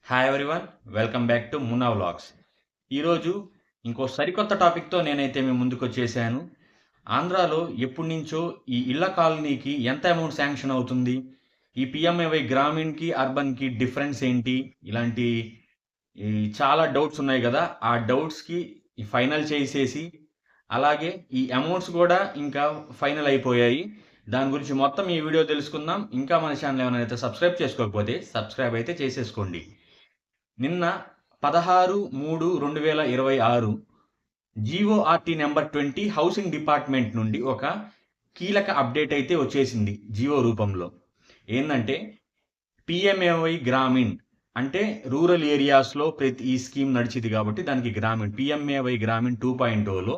Hi everyone, welcome back to Munna vlogs. ఈరోజు ఇంకో సరికొత్త టాపిక్తో నేనైతే మీ ముందుకు వచ్చేసాను. ఆంధ్రాలో ఎప్పటి నుంచో ఈ ఇళ్ల కాలనీకి ఎంత అమౌంట్ శాంక్షన్ అవుతుంది, ఈ పిఎంఏవై గ్రామీణ్కి అర్బన్కి డిఫరెన్స్ ఏంటి, ఇలాంటి ఈ చాలా డౌట్స్ ఉన్నాయి కదా. ఆ డౌట్స్కి ఫైనల్ చేసేసి అలాగే ఈ అమౌంట్స్ కూడా ఇంకా ఫైనల్ అయిపోయాయి. దాని గురించి మొత్తం ఈ వీడియో తెలుసుకుందాం. ఇంకా మన ఛానల్ ఏమైనా అయితే సబ్స్క్రైబ్ చేసుకోకపోతే సబ్స్క్రైబ్ అయితే చేసేసుకోండి. నిన్న 16/3/2026 జీఓఆర్టీ నెంబర్ 20 హౌసింగ్ డిపార్ట్మెంట్ నుండి ఒక కీలక అప్డేట్ అయితే వచ్చేసింది జీవో రూపంలో. ఏంటంటే పిఎంఏవై గ్రామీణ్ అంటే రూరల్ ఏరియాస్లో ప్రతి ఈ స్కీమ్ నడిచింది కాబట్టి దానికి గ్రామీణ్ పిఎంఏవై గ్రామీణ్ 2.0లో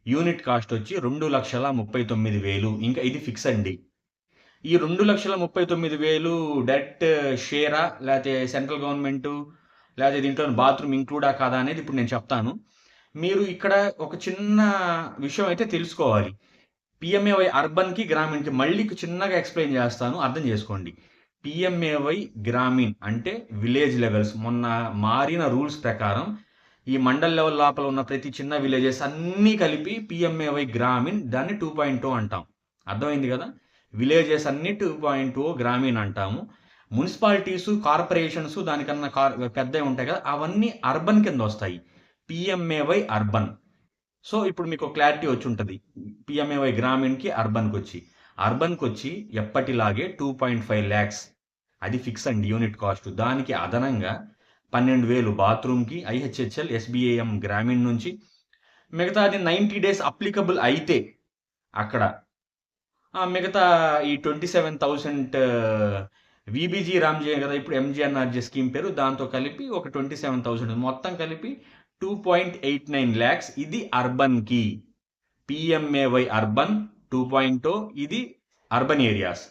యూనిట్ కాస్ట్ వచ్చి 2,39,000. ఇంకా ఇది ఫిక్స్ అండి. ఈ 2,39,000 డైరెక్ట్ షేరా లేకపోతే సెంట్రల్ గవర్నమెంట్ లేకపోతే దీంట్లో బాత్రూమ్ ఇంక్లూడా కాదా అనేది ఇప్పుడు నేను చెప్తాను. మీరు ఇక్కడ ఒక చిన్న విషయం అయితే తెలుసుకోవాలి. పిఎంఏవై అర్బన్కి గ్రామీణ్కి మళ్ళీ చిన్నగా ఎక్స్ప్లెయిన్ చేస్తాను, అర్థం చేసుకోండి. పిఎంఏవై గ్రామీణ్ అంటే విలేజ్ లెవెల్స్. మొన్న మారిన రూల్స్ ప్రకారం ఈ మండల్ లెవెల్ లోపల ఉన్న ప్రతి చిన్న విలేజెస్ అన్నీ కలిపి పిఎంఏవై గ్రామీణ్, దాన్ని 2.0 అంటాం. అర్థమైంది కదా. విలేజెస్ అన్ని 2.0 గ్రామీణ్ అంటాము. మున్సిపాలిటీసు కార్పొరేషన్స్ దానికన్నా పెద్దవి ఉంటాయి కదా, అవన్నీ అర్బన్ కింద వస్తాయి. PMAY urban. సో ఇప్పుడు మీకు క్లారిటీ వచ్చి ఉంటుంది. పిఎంఏవై గ్రామీణ్కి అర్బన్కి వచ్చి ఎప్పటిలాగే 2.5 lakhs అది ఫిక్స్ అండి యూనిట్ కాస్ట్. దానికి అదనంగా 12,000 బాత్రూమ్కి ఐహెచ్హెచ్ఎల్ ఎస్బిఏఎం గ్రామీణ్ నుంచి. మిగతాది 90 days అప్లికబుల్ అయితే అక్కడ మిగతా ఈ 27,000 విబిజీ రామ్జీ కదా, ఇప్పుడు ఎంజీఎన్ఆర్జీ స్కీమ్ పేరు, దాంతో కలిపి ఒక 27,000 మొత్తం కలిపి 2.89 lakhs. ఇది అర్బన్కి. పిఎంఏవై అర్బన్ 2.0 ఇది అర్బన్ ఏరియాస్.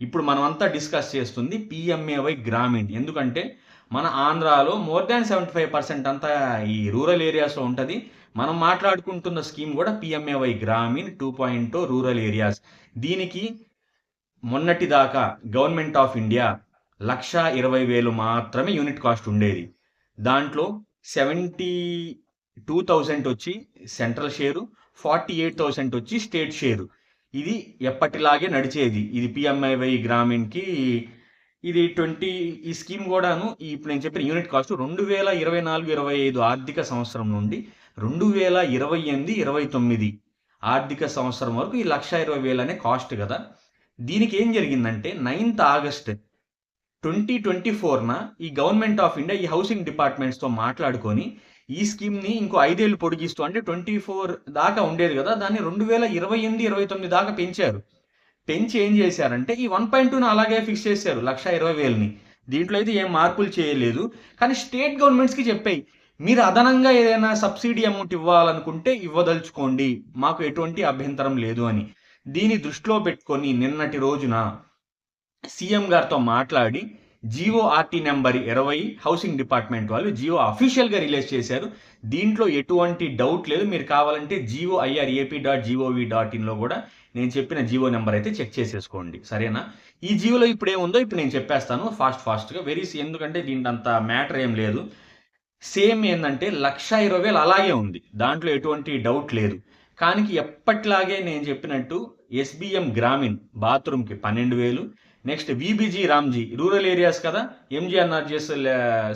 ఇప్పుడు మనం అంతా డిస్కస్ చేస్తుంది పిఎంఏవై గ్రామీణ్. ఎందుకంటే మన ఆంధ్రాలో మోర్ దాన్ 75% అంతా ఈ రూరల్ ఏరియాస్లో ఉంటుంది. మనం మాట్లాడుకుంటున్న స్కీమ్ కూడా పిఎంఏవై గ్రామీణ్ 2.0 రూరల్ ఏరియాస్. దీనికి మొన్నటి దాకా గవర్నమెంట్ ఆఫ్ ఇండియా 1,20,000 మాత్రమే యూనిట్ కాస్ట్ ఉండేది. దాంట్లో 72,000 వచ్చి సెంట్రల్ షేరు, 48,000 వచ్చి స్టేట్ షేరు. ఇది ఎప్పటిలాగే నడిచేది. ఇది పిఎంఐవై గ్రామీణ్కి ఇది 20. ఈ స్కీమ్ కూడాను ఇప్పుడు నేను చెప్పిన యూనిట్ కాస్ట్ 2024-25 ఆర్థిక సంవత్సరం నుండి 2028-29 ఆర్థిక సంవత్సరం వరకు ఈ 1,20,000 అనే కాస్ట్ కదా. దీనికి ఏం జరిగిందంటే 9th August 2024 ఈ గవర్నమెంట్ ఆఫ్ ఇండియా ఈ హౌసింగ్ డిపార్ట్మెంట్స్తో మాట్లాడుకొని ఈ స్కీమ్ని ఇంకో 5 ఏళ్ళు పొడిగిస్తూ, అంటే 24 దాకా ఉండేది కదా, దాన్ని 2028-29 దాకా పెంచారు. పెంచి ఏం చేశారంటే ఈ 1.2ని అలాగే ఫిక్స్ చేశారు 1,20,000ని. దీంట్లో అయితే ఏం మార్పులు చేయలేదు. కానీ స్టేట్ గవర్నమెంట్స్కి చెప్పాయి, మీరు అదనంగా ఏదైనా సబ్సిడీ అమౌంట్ ఇవ్వాలనుకుంటే ఇవ్వదలుచుకోండి, మాకు ఎటువంటి అభ్యంతరం లేదు అని. దీన్ని దృష్టిలో పెట్టుకొని నిన్నటి రోజున సీఎం గారితో మాట్లాడి జీఓఆర్టీ నెంబర్ 20 హౌసింగ్ డిపార్ట్మెంట్ వాళ్ళు జీఓ అఫీషియల్గా రిలీజ్ చేశారు. దీంట్లో ఎటువంటి డౌట్ లేదు. మీరు కావాలంటే GOIRAP.gov.in కూడా నేను చెప్పిన జీవో నెంబర్ అయితే చెక్ చేసేసుకోండి, సరేనా. ఈ జీవోలో ఇప్పుడు ఏముందో ఇప్పుడు నేను చెప్పేస్తాను ఫాస్ట్గా ఎందుకంటే దీంట్లో అంత మ్యాటర్ ఏం లేదు. సేమ్ ఏంటంటే 1,20,000 అలాగే ఉంది, దాంట్లో ఎటువంటి డౌట్ లేదు. కానీ ఎప్పట్లాగే నేను చెప్పినట్టు ఎస్బిఎం గ్రామీణ్ బాత్రూమ్కి 12,000, next VBG Ramji rural areas కదా, ఎంజీఎన్ఆర్జీఎస్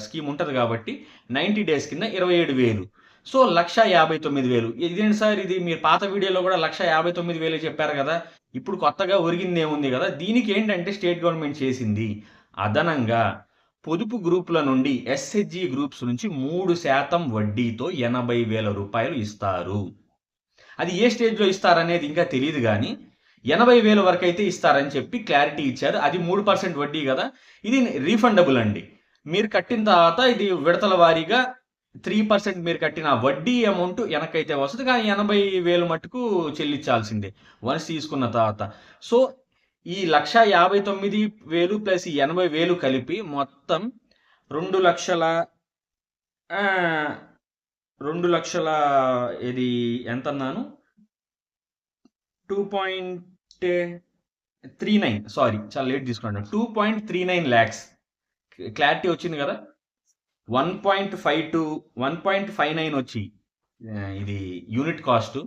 స్కీమ్ ఉంటుంది కాబట్టి 90 days కింద 27,000. సో 1,59,000. ఇదేంటి సార్, ఇది మీరు పాత వీడియోలో కూడా 1,59,000 చెప్పారు కదా, ఇప్పుడు కొత్తగా ఒరిగింది ఏముంది కదా. దీనికి ఏంటంటే స్టేట్ గవర్నమెంట్ చేసింది అదనంగా పొదుపు గ్రూపుల నుండి ఎస్హెచ్జి గ్రూప్స్ నుంచి 3% వడ్డీతో 80,000 రూపాయలు ఇస్తారు. అది ఏ స్టేజ్లో ఇస్తారనేది ఇంకా తెలియదు, కానీ 80,000 వరకు అయితే ఇస్తారని చెప్పి క్లారిటీ ఇచ్చారు. అది 3% వడ్డీ కదా, ఇది రీఫండబుల్ అండి. మీరు కట్టిన తర్వాత ఇది విడతల వారీగా 3% మీరు కట్టిన వడ్డీ అమౌంట్ వెనకైతే వస్తుంది, కానీ 80,000 మట్టుకు చెల్లించాల్సిందే వన్స్ తీసుకున్న తర్వాత. సో ఈ 1,59,000 ప్లస్ ఈ 80,000 కలిపి మొత్తం 2,00,000 ఇది ఎంత అన్నాను, 2.39, సారీ చాలా లేట్ తీసుకున్నాను, 2.39 lakhs. క్లారిటీ వచ్చింది కదా. 1.5 టు 1.59 వచ్చి ఇది యూనిట్ కాస్ట్,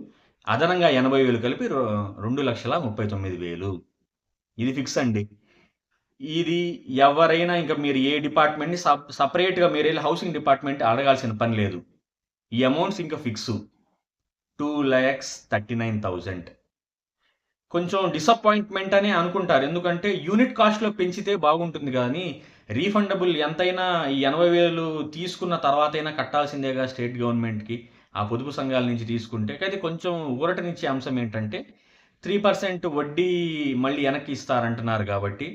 అదనంగా 80,000 కలిపి 2,39,000. ఇది ఫిక్స్ అండి. ఇది ఎవరైనా ఇంకా మీరు ఏ డిపార్ట్మెంట్‌ని సెపరేట్‌గా మీరెళ్లి హౌసింగ్ డిపార్ట్మెంట్ అడగాల్సిన పని లేదు. ఈ అమౌంట్స్ ఇంకా ఫిక్సు. 2,39,000. కొంచెం డిసప్పాయింట్‌మెంట్ అనే అనుకుంటారు. ఎందుకంటే యూనిట్ కాస్ట్‌లో పెంచితే బాగుంటుంది గానీ, రీఫండబుల్ ఎంతైనా ఈ 80,000 తీసుకున్న తర్వాతైనా కట్టాల్సిందేగా స్టేట్ గవర్నమెంట్‌కి. ఆ పొదుపు సంఘాల నుంచి తీసుకుంటే. అయితే కొంచెం ఊరటనిచ్చే అంశం ఏంటంటే 3% వడ్డీ మళ్ళీ వెనక్కి ఇస్తారంటున్నారు గాబట్టి,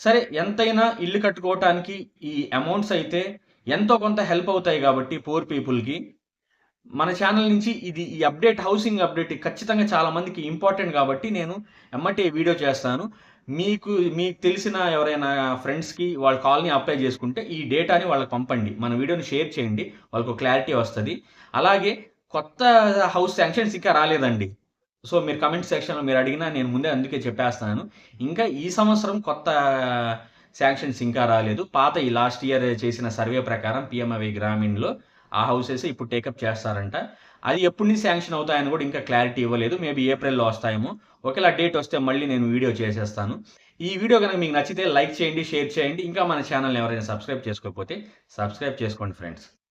సరే ఎంతైనా ఇల్లు కట్టుకోవటానికి ఈ అమౌంట్స్ అయితే ఎంతో కొంత హెల్ప్ అవుతాయి గాబట్టి పూర్ పీపుల్‌కి. మన ఛానల్ నుంచి ఈ అప్డేట్, హౌసింగ్ అప్డేట్ ఖచ్చితంగా చాలా మందికి ఇంపార్టెంట్ కాబట్టి నేను ఎమ్మటే వీడియో చేస్తాను. మీకు తెలిసిన ఎవరైనా ఫ్రెండ్స్‌కి వాళ్ళ కాలనీ అప్లై చేసుకుంటే ఈ డేటాని వాళ్ళకి పంపండి. మన వీడియోని షేర్ చేయండి. వాళ్ళకి క్లారిటీ వస్తది. అలాగే కొత్త హౌస్ శాంక్షన్స్ ఇంకా రాలేదండి. సో, మీరు కామెంట్ సెక్షన్‌లో మీరు అడిగినా నేను ముందే అందుకే చెప్పేస్తున్నాను. ఇంకా ఈ సంవత్సరం కొత్త శాంక్షన్స్ ఇంకా రాలేదు. పాత ఈ లాస్ట్ ఇయర్ చేసిన సర్వే ప్రకారం పీఎంఏవై గ్రామీణ్‌లో ఆ హౌసెస్ ఇప్పుడు టేకప్ చేస్తారంట. అది ఎప్పటి నుంచి శాంక్షన్ అవుతాయని కూడా ఇంకా క్లారిటీ ఇవ్వలేదు. మేబీ ఏప్రిల్‌లో వస్తాయేమో. ఒకవేళ ఆ డేట్ వస్తే మళ్ళీ నేను వీడియో చేసేస్తాను. ఈ వీడియో గనుక మీకు నచ్చితే లైక్ చేయండి, షేర్ చేయండి. ఇంకా మన ఛానల్‌ని ఎవరైనా సబ్స్క్రైబ్ చేసుకోకపోతే సబ్స్క్రైబ్ చేసుకోండి ఫ్రెండ్స్.